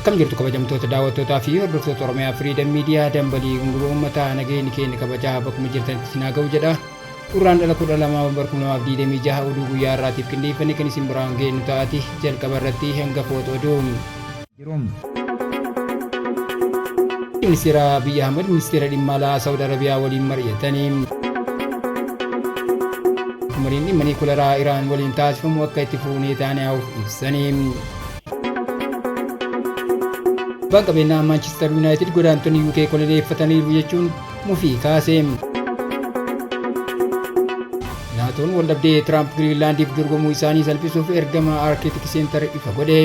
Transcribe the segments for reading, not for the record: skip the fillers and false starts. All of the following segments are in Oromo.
Akkam jirtu kabajamtoota daawwattootaa fi hordoftoota Oromiyaa Freedom Media dambalii gunguruu uummataa nageenyi keenya kabajaa bakkuma jirtanitti isin haa ga'u jedha. Urraan dhala 12 barkummaa 26 oduu guyyaa irraatiif qindeeffame kan isin biraan geenyu taati jalqaba irratti hangafoota oduu. Ministeera Abiy Ahmed ministeera dhimma alaa Saudi Arabiyaa waliin mari'atanii. Mariin dhimma niikuleeraa Iraan waliin taasifamu akka itti fuunee taanaa'uuf ibsanii. Bakka qabeenyaa Manchester United godaantonni UK koloneeffataniiru jechuun mufii kaase. Naatoon waldhabdee Trump Greenlandiif dorgomuu isaanii salphisuuf ergama Arctic Center ifa godhe.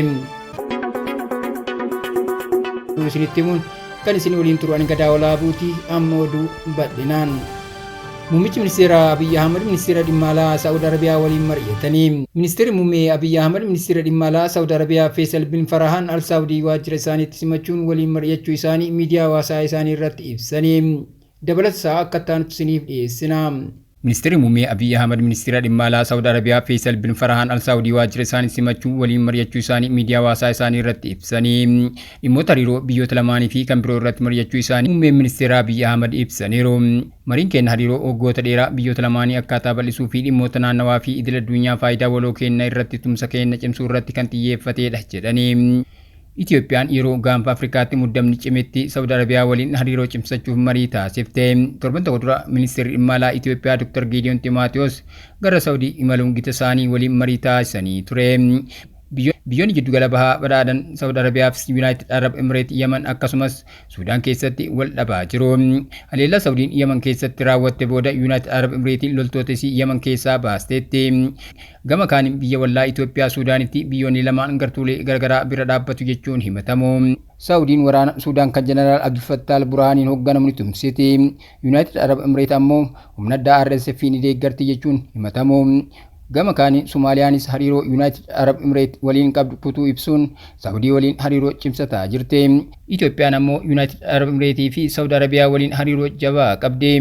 Isinitti himuun kan isin waliin turu ani Gadaa Olaabuuti amma oduu bal'inaan. Muummichi ministeera Abiy Ahmed ministeera dhimma alaa Saudi Arabiyaa waliin mari'atanii. Ministeerri muummee Abiy Ahmed ministeera dhimma alaa Saudi Arabiyaa Faisal bin Farhan Al Saudi waajjira isaaniitti simachuun waliin mari'achuu isaanii miidiyaa hawaasaa isaanii irratti ibsanii. Dabalataa akka taanutti isiniif dhiyeessina. Ministeerri muummee Abiy Ahmed ministeera dhimma alaa Saudi Arabiyaa Faisal bin Farhan Al Saudi waajjira isaaniitti simachuun waliin mari'achuu isaanii miidiyaa hawaasaa isaanii irratti ibsanii. Dhimmoota hariiroo biyyoota lamaanii fi kan biroo irratti mari'achuu isaanii muummeen ministeera Abiy Ahmed ibsaniiru. Mariin keenya hariiroo waggoota dheeraa biyyoota lamaanii akkaataa bal'isuu fi dhimmoota naannawaa fi idil addunyaa faayidaa waloo kenna irratti tumsa keenya cimsuu irratti kan xiyyeeffatedha jedhanii. Itoophiyaan yeroo gaanfa Afrikaatti muddamni cimetti Saudi Arabiyaa waliin hariiroo cimsachuuf marii taasifte. Torban tokko dura ministeerri dhimma alaa Itoophiyaa Dr. Gideon Timoteos gara Saudi imaluun gita isaanii waliin marii taasisanii ture. Biyyoonni jiddugala bahaa badhaadhan Saudi Arabiyaa fi United Arab Emirates Yemen akkasumas Suudaan keessatti wal dhabaa jiru. Haleellaa Saudiin Yemen keessatti raawwatte booda United Arab Emirates loltoota isii Yemen keessaa baasteetti. Gama kaaniin biyya wallaa Itoophiyaa Suudaanitti biyyoonni lamaan gartuulee garagaraa bira dhaabbatu jechuun himatamu. Saudiin waraana Suudaan kan Jeneraal Abdul Fattah al-Burhaaniin hoogganamu ni tumsiti. United Arab Emirates ammoo humna addaa RSF ni deeggarti jechuun himatamu. Gama kaaniin Somaaliyaanis hariiroo United Arab Emirates waliin qabdu kutuu ibsuun Saudii waliin hariiroo cimsataa jirti. Itoophiyaan ammoo United Arab Emirates fi Saudi Arabiyaa waliin hariiroo jabaa qabdi.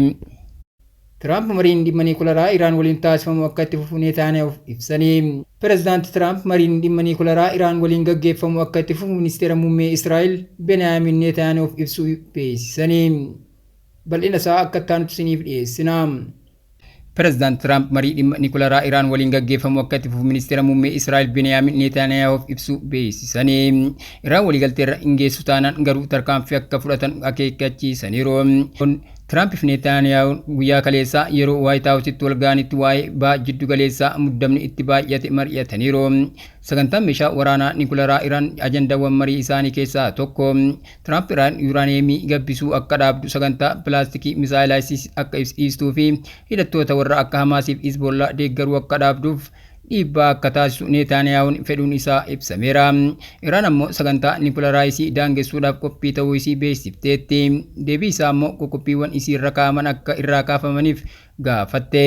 Trump mariin dhimma niikuleeraa Iraan waliin taasifamu akka itti fuunee taanaa'uuf ibsanii. Pireezidaanti Trump mariin dhimma niikuleeraa Iraan waliin gaggeeffamu akka itti fufu ministeera muummee Israa'el Beniyaamin Netanyahuuf ibsuu beeksisanii. Bal'ina isaa akka taanutti isiniif dhiyeessina. Pireezidaanti Trump marii dhimma niikuleeraa Iraan waliin gaggeeffamu akka itti fufu ministeera muummee Israa'el Beniyaamin Netanyahuuf ibsuu beeksisanii. Iraan waliigalteerra hin geessu taanaan garuu tarkaanfii akka fudhatan akeekkachiisaniiru. Trump fi Netanyahuun guyyaa kaleessaa yeroo White House'tti wal ga'anitti waa'ee ba'aa jiddu galeessaa muddamni itti baay'ate mari'ataniiru. Sagantaan meeshaa waraanaa niikuleeraa Iraan ajandaawwan marii isaanii keessaa tokko. Trump Iraan yuuraaneemii gabbisuu akka dhaabdu sagantaa pilaastikii misaayilaayisiis akka dhiistuu fi hidhattoota warra akka Hamaasiif Hizbollaa deeggaruu akka dhaabduuf dhiibbaa akka taasisu Netanyahuun fedhuun isaa ibsameera. Iraan ammoo sagantaa niikuleeraa isii daangessuudhaaf qophii ta'uu isii beeksifteetti. Deebii isaa ammoo qoqqobbiiwwan isii irra kaa'aman akka irraa kaafamaniif gaafatte.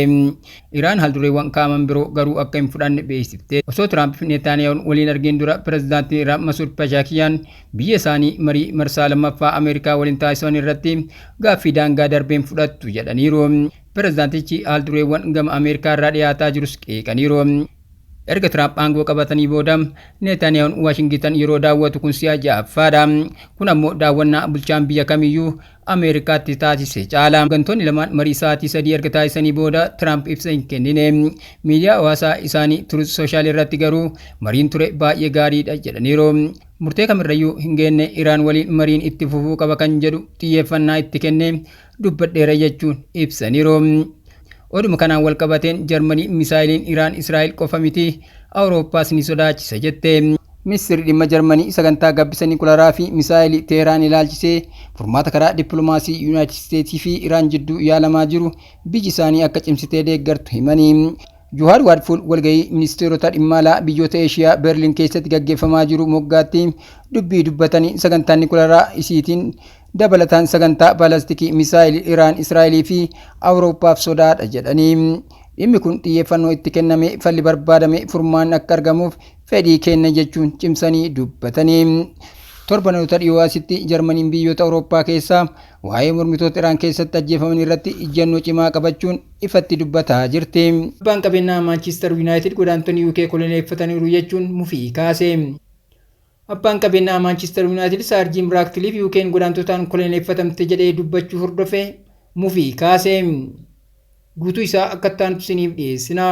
Iraan haldureewwan kaa'aman biroo garuu akka hin fudhanne beeksifte. Osoo Trump fi Netanyahuun waliin argeen dura pireezidaantii Iraan Masuud Pezeshkian biyya isaanii marii marsaa lammaffaa Ameerikaa waliin taasisan irratti gaaffii daangaa darbeen fudhattu jedhaniiru. Pireezidaantichi haldureewwan gama Ameerikaa irraa dhiyaataa jirus qeeqaniiru. Erga Trump aangoo qabatanii booda Netanyahuun Washington yeroo daawwatu kun si'a ja'affaadha. Kun ammoo daawwannaa bulchaan biyya kamiyyuu Ameerikaatti taasise caala. Hooggantoonni lamaan marii sa'aatii 3 erga taasisanii booda Trump ibsa hin kennine. Miidiyaa hawaasaa isaanii Truth Social irratti garuu mariin ture baay'ee gaariidha jedhaniiru. Murtee kamirrayyuu hin geenne Iraan waliin mariin itti fufuu qaba kan jedhu xiyyeeffannaa itti kenne dubbadheera jechuun ibsaniiru. Oduma kanaan wal qabateen Jarmanii misaayiliin Iraan Israa'el qofa miti Awurooppaas ni sodaachisa jette. Ministeerri dhimma Jarmanii sagantaa gabbisa niikuleeraa fi misaayilii Teheraan ilaalchisee furmaata karaa dippiloomaasii Yuunaayitid Isteetsii fi Iraan jidduu yaalamaa jiru biyyi isaanii akka cimsitee deeggartu himanii. Juhaar Waadfuul walgahii ministeerota dhimma alaa biyyoota Eeshiyaa Berliin keessatti gaggeeffamaa jiru moggaatti dubbii dubbatanii sagantaan niikuleeraa isiitiin dabalataan sagantaa balastikii misaayilii Iraan Israa'elii fi Awurooppaaf sodaadha jedhanii. Dhimmi kun xiyyeeffannoo itti kenname falli barbaadame furmaan akka argamuuf fedhii kenna jechuun cimsanii dubbatanii. Torbanoota dhiyoo asitti Jarmaniin biyyoota Awurooppaa keessaa waa'ee mormitoota Iraan keessatti ajjeefaman irratti ejjennoo cimaa qabachuun ifatti dubbataa jirti. Abbaan qabeenyaa Manchester United godaantonni UK koloneeffataniiru jechuun mufii kaase. Abbaan qabeenyaa Manchester United Sir Jim Ratcliffe UK'n godaantotaan koloneeffatamte jedhee dubbachuu hordofee mufii kaasee guutuu isaa akka ta'an isiniif dhiyeessina.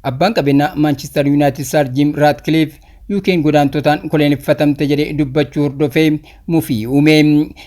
Abbaan qabeenyaa Manchester United Sir Jim Ratcliffe UK'n godaantotaan koloneeffatamte jedhee dubbachuu hordofee mufii uume.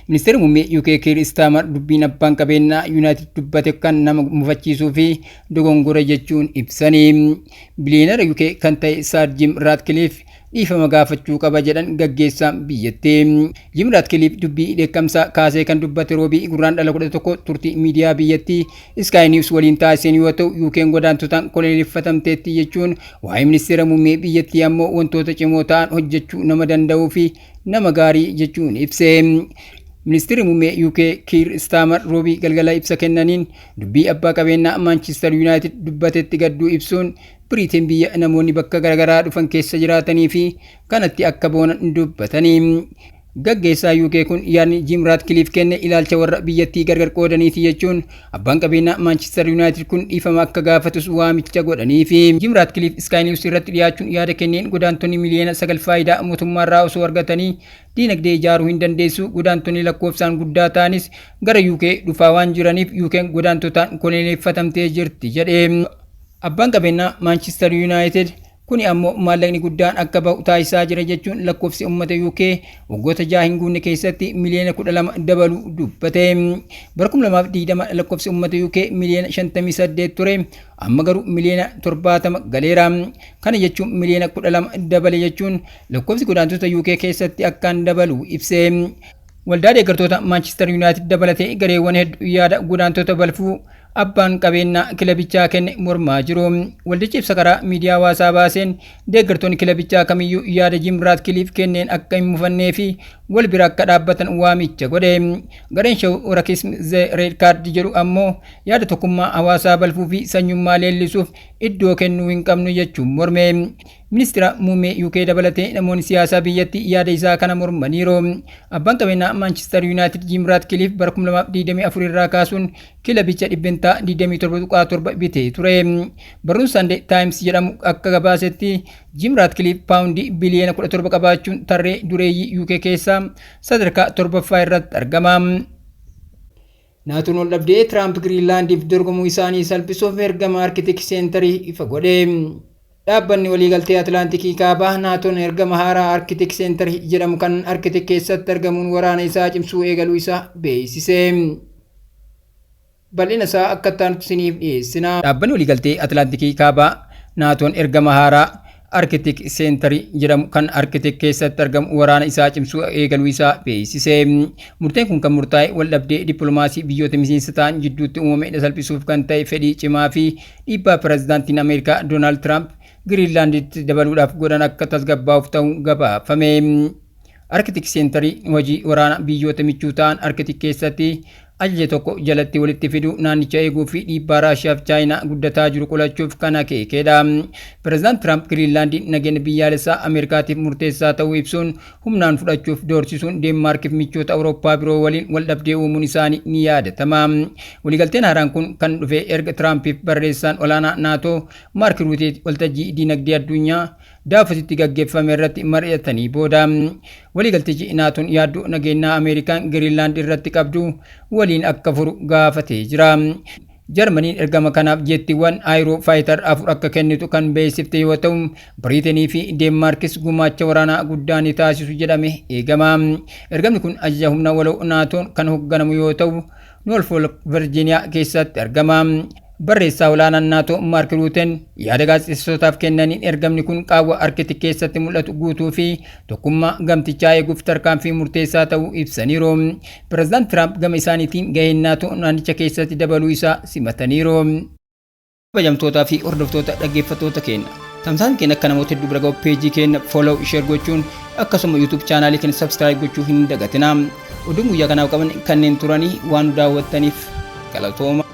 Ministeerri muummee UK Keir Starmer dubbiin abbaan qabeenyaa United dubbate kan nama mufachiisuu fi dogongora jechuun ibsanii. Biliyeenara UK kan ta'e Sir Jim Ratcliffe dhiifama gaafachuu qaba jedhan gaggeessaan biyyattii. Jim Ratcliffe dubbii dheekkamsaa kaasee kan dubbate roobii gurraandhala 11 turtii miidiyaa biyyattii Sky News waliin taasiseen yoo ta'u UK'n godaantotaan koloneeffatamteetti jechuun waa'ee ministeera muummee biyyattii ammoo wantoota cimoo ta'an hojjechuu nama danda'uu fi nama gaarii jechuun ibse. Ministeerri muummee UK Keir Starmer roobii galgala ibsa kennaniin dubbii abbaa qabeenyaa Manchester United dubbatetti gadduu ibsuun Biriteen biyya namoonni bakka garaagaraa dhufan keessa jiraatanii fi kanatti akka boonan dubbatanii. Gaggeessaa UK kun yaadni Jim Ratcliffe kenne ilaalcha warra biyyattii gargar qoodaniiti jechuun abbaan qabeenyaa Manchester United kun dhiifama akka gaafatus waamicha godhanii fi Jim Ratcliffe Sky News irratti dhiyaachuun yaada kenneen godaantonni miliyoona 9 faayidaa mootummaarraa osoo argatanii diinagdee ijaaruu hin dandeessu. Godaantonni lakkoofsaan guddaa ta'anis gara UK dhufaa waan jiraniif UK'n godaantotaan koloneeffatamtee jirti jedhee. Abbaan qabeenyaa Manchester United kuni ammoo maallaqni guddaan akka bahu taasisaa jira jechuun lakkoofsi uummata UK waggoota 6 hin guunne keessatti miliyoona 12 dabaluu dubbate. Bara 2020 lakkoofsi uummata UK miliyoona 58 ture, amma garuu miliyoona 70 galeera. Kana jechuun miliyoona 12 dabale jechuun lakkoofsi godaantota UK keessatti akkaan dabaluu ibse. Waldaa deeggartoota Manchester United dabalatee gareewwan hedduu yaada godaantota balfuu abbaan qabeenyaa kilabichaa kenne mormaa jiru. Waldichi ibsa karaa miidiyaa hawaasaa baaseen deeggartoonni kilabichaa kamiyyuu yaada Jim Ratcliffe kenneen akka hin mufannee fi wal bira akka dhaabbatan waamicha godhe. Gareen Show Racism the Red Card jedhu ammoo yaada tokkummaa hawaasaa balfuu fi sanyummaa leellisuuf iddoo kennuu hin qabnu jechuun morme. Ministeera muummee UK dabalatee namoonni siyaasaa biyyattii yaada isaa kana mormaniiru. Abbaan qabeenyaa Manchester United Jim Ratcliffe bara 2024 irraa kaasuun kilabicha dhibbentaa 27.7 bitee ture. Barruun Sunday Times jedhamu akka gabaasetti Jim Ratcliffe paawundii biliyoona 17 qabaachuun tarree dureeyyii UK keessaa sadarkaa 7ffaa irratti argama. Naatoon wal dhabdee Tiraamp Giriinlaandiif dorgomuu isaanii salphisuuf ergama Arctic Centerii ifa godhe. Dhaabbanni waliigaltee Atlaantikii kaabaa Naatoon ergama haaraa Arctic Centerii jedhamu kan Arctic keessatti argamuun waraana isaa cimsuu eegaluu isaa beeksise. Bal'ina isaa akka ta'an isiniif dhiyeessina. Dhaabbanni waliigaltee Atlaantikii kaabaa Naatoon ergama haaraa Arctic Centerii jedhamu kan Arctic keessatti argamu waraana isaa cimsuu eegaluu isaa beeksise. Murteen kun kan murtaa'e wal dhabdee dippiloomaasii biyyoota miseensa ta'an jidduutti uumame salphisuuf kan ta'e fedhii cimaa fi dhiibbaa pireezidaantiin Ameerikaa Doonaald Tiraamp Giriinlaanditti dabaluudhaaf godhan akka tasgabbaa'uuf ta'uu gabaafame. Arctic Centerii hojii waraana biyyoota michuu ta'an Arctic keessatti ajaja tokko jalatti walitti fiduu naannicha eeguu fi dhiibbaa Raashiyaa fi Chaayinaa guddataa jiru qolachuuf kan akeekedha. Pireezidaant Tiraamp Giriinlaandiin nageenya biyyaalessaa Ameerikaatiif murteessaa ta'uu ibsuun humnaan fudhachuuf doorsisuun Deenmaarkiif michoota Awurooppaa biroo waliin wal dhabdee uumuun isaanii ni yaadatama. Waliigalteen haaraan kun kan dhufe erga Tiraampiif barreessaan olaanaa Naatoo Maark Ruutee waltajjii diinagdee addunyaa Daavoositti gaggeeffame irratti mari'atanii booda. Waliigaltichi Naatoon yaaddoo nageenyaa Ameerikaan Giriinlaand irratti qabdu waliin akka furu gaafatee jira. Jarmaniin ergama kanaaf jettiiwwan Aayiroo Faayitar 4 akka kennitu kan beeksifte yoo ta'u, Biriiteenii fi Deenmaarkis gumaacha waraanaa guddaa ni taasisu jedhame eegama. Ergamni kun ajaja humna waloo Naatoon kan hoogganamu yoo ta'u, Noorfolk Virgiiniyaa keessatti argama. Barreessaa olaanaan Naatoo Maark Ruuteen yaada gaazexeessootaaf kennaniin ergamni kun qaawwa Arctic keessatti mul'atu guutuu fi tokkummaa gamtichaa eeguuf tarkaanfii murteessaa ta'uu ibsaniiru. Pireezidaant Tiraamp gama isaaniitiin gaheen Naatoo naannicha keessatti dabaluu isaa simataniiru. Kabajamtootaa fi hordoftoota dhaggeeffattoota keenya. Tamsaasni keenya akka namoota hedduu bira ga'u peejii keenya follow share gochuun akkasuma YouTube chaanaalii keenya subscribe gochuu hin dagatinaa. Oduu guyyaa kanaaf qaban kanneen turanii waan daawwattaniif galatooma.